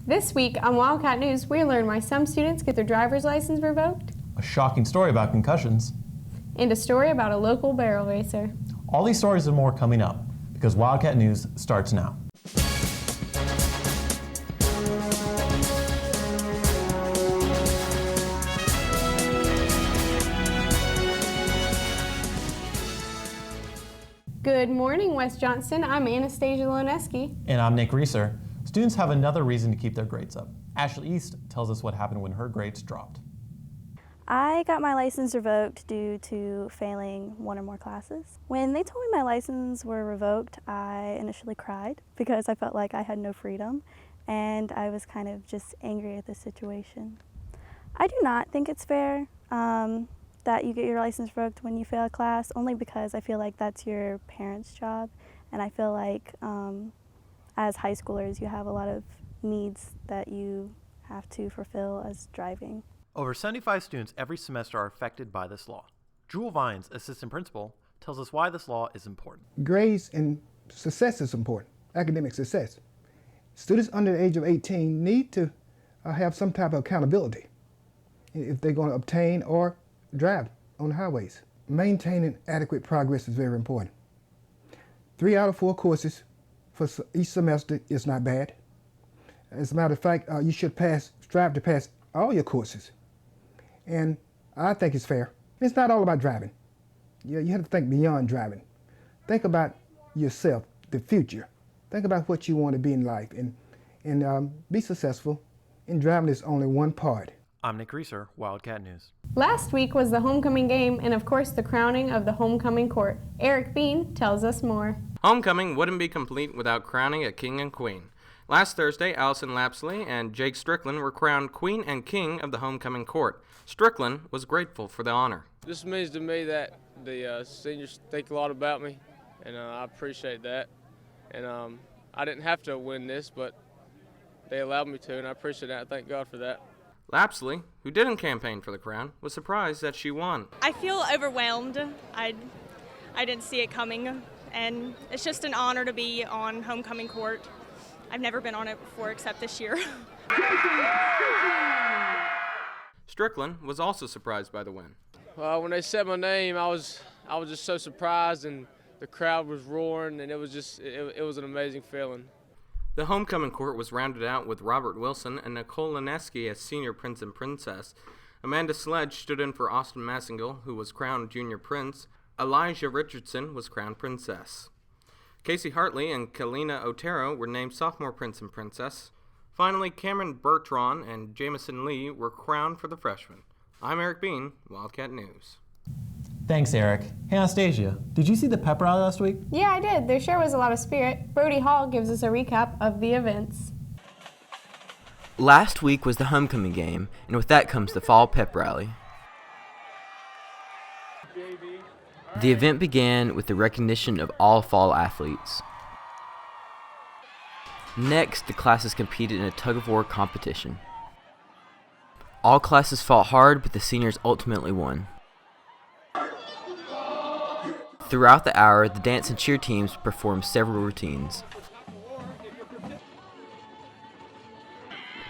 This week on Wildcat News, we learn why some students get their driver's license revoked, a shocking story about concussions, and a story about a local barrel racer. All these stories and more coming up, because Wildcat News starts now. Good morning, West Johnston. I'm Anastasia Loneski. And I'm Nick Reeser. Students have another reason to keep their grades up. Ashley East tells us what happened when her grades dropped. I got my license revoked due to failing one or more classes. When they told me my license were revoked, I initially cried because I felt like I had no freedom, and I was kind of just angry at the situation. I do not think it's fair that you get your license revoked when you fail a class, only because I feel like that's your parents' job, and I feel like as high schoolers you have a lot of needs that you have to fulfill as driving. Over 75 students every semester are affected by this law. Jewel Vines, assistant principal, tells us why this law is important. Grades and success is important, academic success. Students under the age of 18 need to have some type of accountability if they're going to obtain or drive on the highways. Maintaining adequate progress is very important. 3 out of 4 courses for each semester is not bad. As a matter of fact, you should strive to pass all your courses. And I think it's fair. It's not all about driving. You have to think beyond driving. Think about yourself, the future. Think about what you want to be in life and be successful. And driving is only one part. I'm Nick Reeser, Wildcat News. Last week was the homecoming game and, of course, the crowning of the homecoming court. Eric Bean tells us more. Homecoming wouldn't be complete without crowning a king and queen. Last Thursday, Allison LAPSLEY and Jake Strickland were crowned queen and king of the homecoming court. Strickland was grateful for the honor. This means to me that the seniors think a lot about me, and I appreciate that. And I didn't have to win this, but they allowed me to, and I appreciate that. I thank God for that. LAPSLEY, who didn't campaign for the crown, was surprised that she won. I feel overwhelmed. I didn't see it coming, and it's just an honor to be on homecoming court. I've never been on it before except this year. Strickland was also surprised by the win. When they said my name, I was just so surprised, and the crowd was roaring, and it was an amazing feeling. The homecoming court was rounded out with Robert Wilson and Nicole Lineski as senior prince and princess. Amanda Sledge stood in for Austin Massengill, who was crowned junior prince. Elijah Richardson was crowned princess. Casey Hartley and Kalina Otero were named sophomore prince and princess. Finally, Cameron Bertrand and Jamison Lee were crowned for the freshmen. I'm Eric Bean, Wildcat News. Thanks, Eric. Hey, Anastasia, did you see the pep rally last week? Yeah, I did. There sure was a lot of spirit. Brody Hall gives us a recap of the events. Last week was the homecoming game, and with that comes the fall pep rally. The event began with the recognition of all fall athletes. Next, the classes competed in a tug-of-war competition. All classes fought hard, but the seniors ultimately won. Throughout the hour, the dance and cheer teams performed several routines.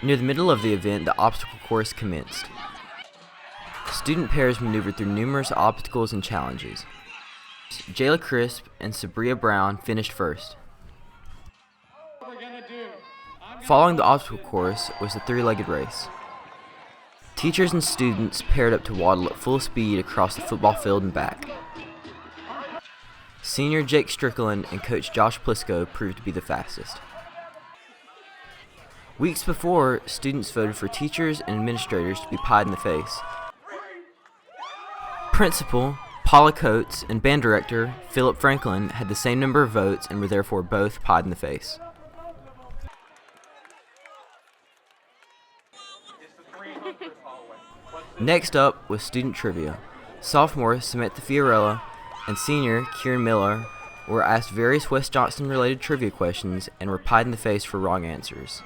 Near the middle of the event, the obstacle course commenced. Student pairs maneuvered through numerous obstacles and challenges. Jayla Crisp and Sabria Brown finished first. Following the obstacle course was the 3-legged race. Teachers and students paired up to waddle at full speed across the football field and back. Senior Jake Strickland and coach Josh Plisco proved to be the fastest. Weeks before, students voted for teachers and administrators to be pied in the face. Principal Paula Coates and band director Philip Franklin had the same number of votes and were therefore both pied in the face. Next up was student trivia. Sophomore Samantha Fiorella and senior Kieran Miller were asked various West Johnston related trivia questions and were pied in the face for wrong answers.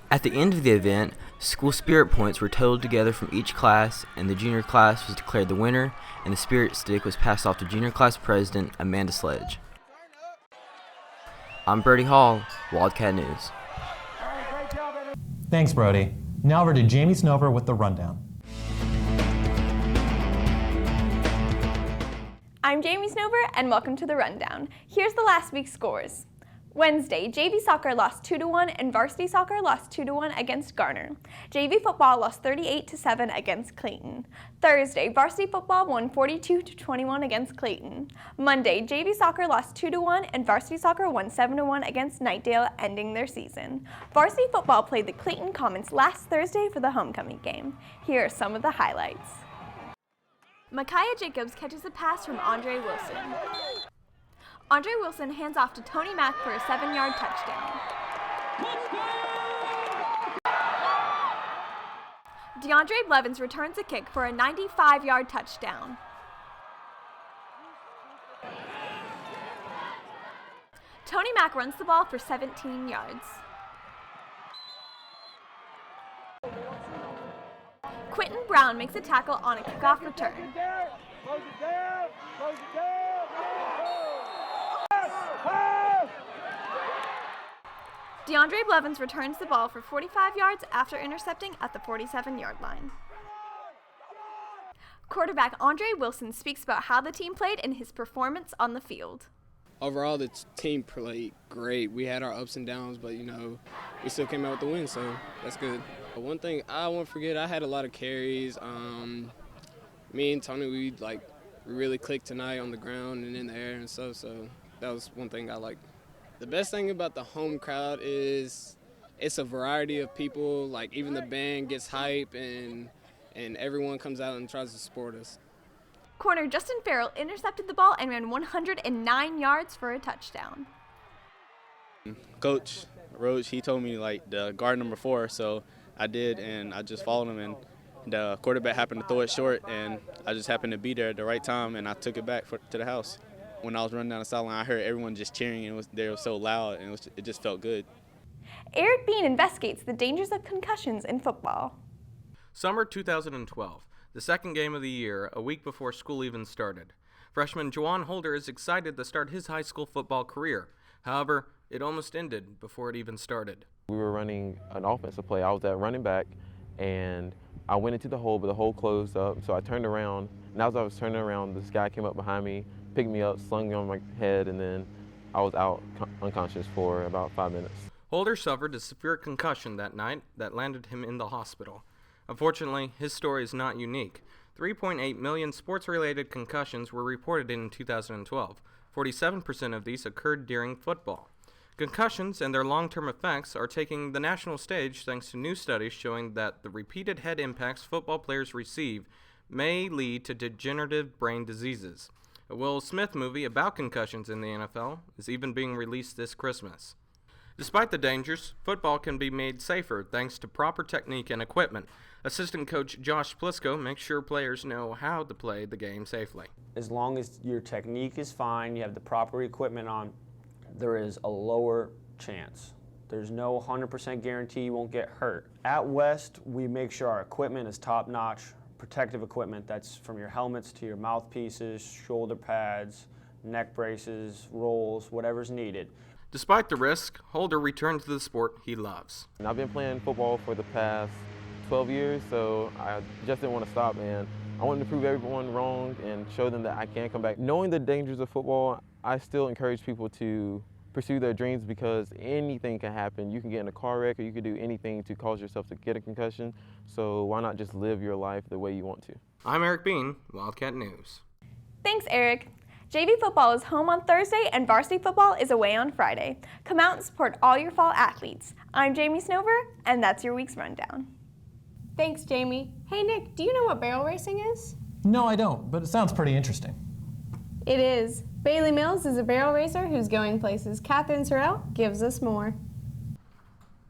At the end of the event, school spirit points were totaled together from each class, and the junior class was declared the winner, and the spirit stick was passed off to junior class president Amanda Sledge. I'm Brody Hall, Wildcat News. Thanks, Brody. Now over to Jamie Snover with the rundown. I'm Jamie Snover, and welcome to the Rundown. Here's the last week's scores. Wednesday, JV soccer lost 2-1 and varsity soccer lost 2-1 against Garner. JV football lost 38-7 against Clayton. Thursday, varsity football won 42-21 against Clayton. Monday, JV soccer lost 2-1 and varsity soccer won 7-1 against Knightdale, ending their season. Varsity football played the Clayton Commons last Thursday for the homecoming game. Here are some of the highlights. Micaiah Jacobs catches a pass from Andre Wilson. Andre Wilson hands off to Tony Mack for a 7-yard touchdown. DeAndre Blevins returns a kick for a 95-yard touchdown. Tony Mack runs the ball for 17 yards. Quentin Brown makes a tackle on a kickoff return. DeAndre Blevins returns the ball for 45 yards after intercepting at the 47-yard line. Quarterback Andre Wilson speaks about how the team played and his performance on the field. Overall, the team played great. We had our ups and downs, but, we still came out with the win, so that's good. But one thing I won't forget, I had a lot of carries. Me and Tony, we really clicked tonight on the ground and in the air and stuff, so that was one thing I liked. The best thing about the home crowd is it's a variety of people. Even the band gets hype, and everyone comes out and tries to support us. Corner Justin Farrell intercepted the ball and ran 109 yards for a touchdown. Coach Roach, he told me the guard number 4, so I did, and I just followed him, and the quarterback happened to throw it short, and I just happened to be there at the right time, and I took it back to the house. When I was running down the sideline, I heard everyone just cheering, and they were so loud, and it just felt good. Eric Bean investigates the dangers of concussions in football. Summer 2012, the second game of the year, a week before school even started. Freshman Juwan Holder is excited to start his high school football career. However, it almost ended before it even started. We were running an offensive play. I was at running back, and I went into the hole, but the hole closed up, so I turned around. And as I was turning around, this guy came up behind me, picked me up, slung me on my head, and then I was out unconscious for about 5 minutes. Holder suffered a severe concussion that night that landed him in the hospital. Unfortunately, his story is not unique. 3.8 million sports-related concussions were reported in 2012. 47% of these occurred during football. Concussions and their long-term effects are taking the national stage thanks to new studies showing that the repeated head impacts football players receive may lead to degenerative brain diseases. A Will Smith movie about concussions in the NFL is even being released this Christmas. Despite the dangers, football can be made safer thanks to proper technique and equipment. Assistant coach Josh Plisco makes sure players know how to play the game safely. As long as your technique is fine, you have the proper equipment on, there is a lower chance. There's no 100% guarantee you won't get hurt. At West, we make sure our equipment is top-notch, protective equipment. That's from your helmets to your mouthpieces, shoulder pads, neck braces, rolls, whatever's needed. Despite the risk, Holder returned to the sport he loves. And I've been playing football for the past 12 years, so I just didn't want to stop, man. I wanted to prove everyone wrong and show them that I can come back. Knowing the dangers of football, I still encourage people to pursue their dreams because anything can happen. You can get in a car wreck or you can do anything to cause yourself to get a concussion, so why not just live your life the way you want to? I'm Eric Bean, Wildcat News. Thanks, Eric. JV football is home on Thursday and varsity football is away on Friday. Come out and support all your fall athletes. I'm Jamie Snover, and that's your week's rundown. Thanks, Jamie. Hey, Nick, do you know what barrel racing is? No, I don't, but it sounds pretty interesting. It is. BAILEE Mills is a barrel racer who's going places. KATHERINE SERRELL gives us more.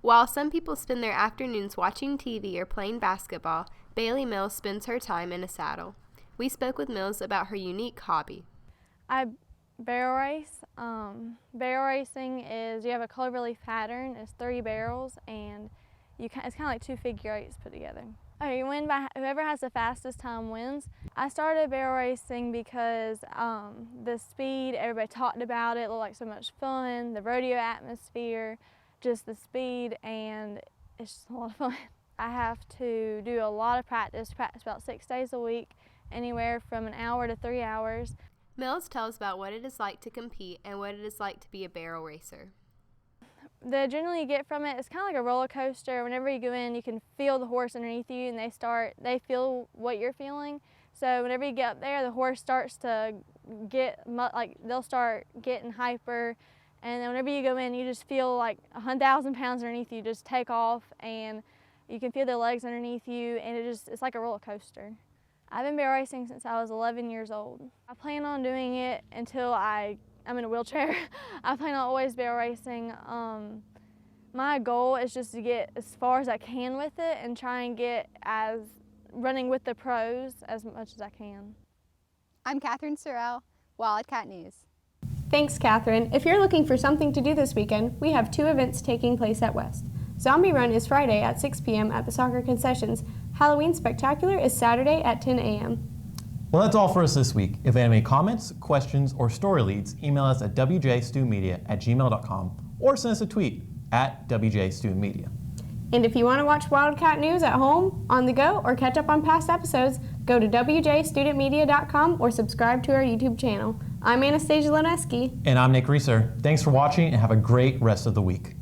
While some people spend their afternoons watching TV or playing basketball, BAILEE Mills spends her time in a saddle. We spoke with Mills about her unique hobby. I barrel race. Barrel racing is you have a cloverleaf pattern. It's 3 barrels, and it's kind of like 2 figure eights put together. Okay, you win by whoever has the fastest time wins. I started barrel racing because the speed, everybody talked about it, looked like so much fun, the rodeo atmosphere, just the speed, and It's just a lot of fun. I have to do a lot of practice about 6 days a week, anywhere from an hour to 3 hours. Mills tells about what it is like to compete and what it is like to be a barrel racer. The adrenaline you get from it is kind of like a roller coaster. Whenever you go in, you can feel the horse underneath you, and they feel what you're feeling. So whenever you get up there, the horse starts to they'll start getting hyper, and then whenever you go in, you just feel like 1,000 pounds underneath you just take off, and you can feel their legs underneath you, and it's like a roller coaster. I've been barrel racing since I was 11 years old. I plan on doing it until I'm in a wheelchair. I plan on always barrel racing. My goal is just to get as far as I can with it and try and get running with the pros as much as I can. I'm Katherine SERRELL, Wildcat News. Thanks, Catherine. If you're looking for something to do this weekend, we have 2 events taking place at West. Zombie Run is Friday at 6 p.m. at the soccer concessions. Halloween Spectacular is Saturday at 10 a.m. Well, that's all for us this week. If you have any comments, questions, or story leads, email us at wjstudentmedia@gmail.com or send us a tweet at wjstudentmedia. And if you want to watch Wildcat News at home, on the go, or catch up on past episodes, go to wjstudentmedia.com or subscribe to our YouTube channel. I'm Anastasia Lineski. And I'm Nick Reeser. Thanks for watching and have a great rest of the week.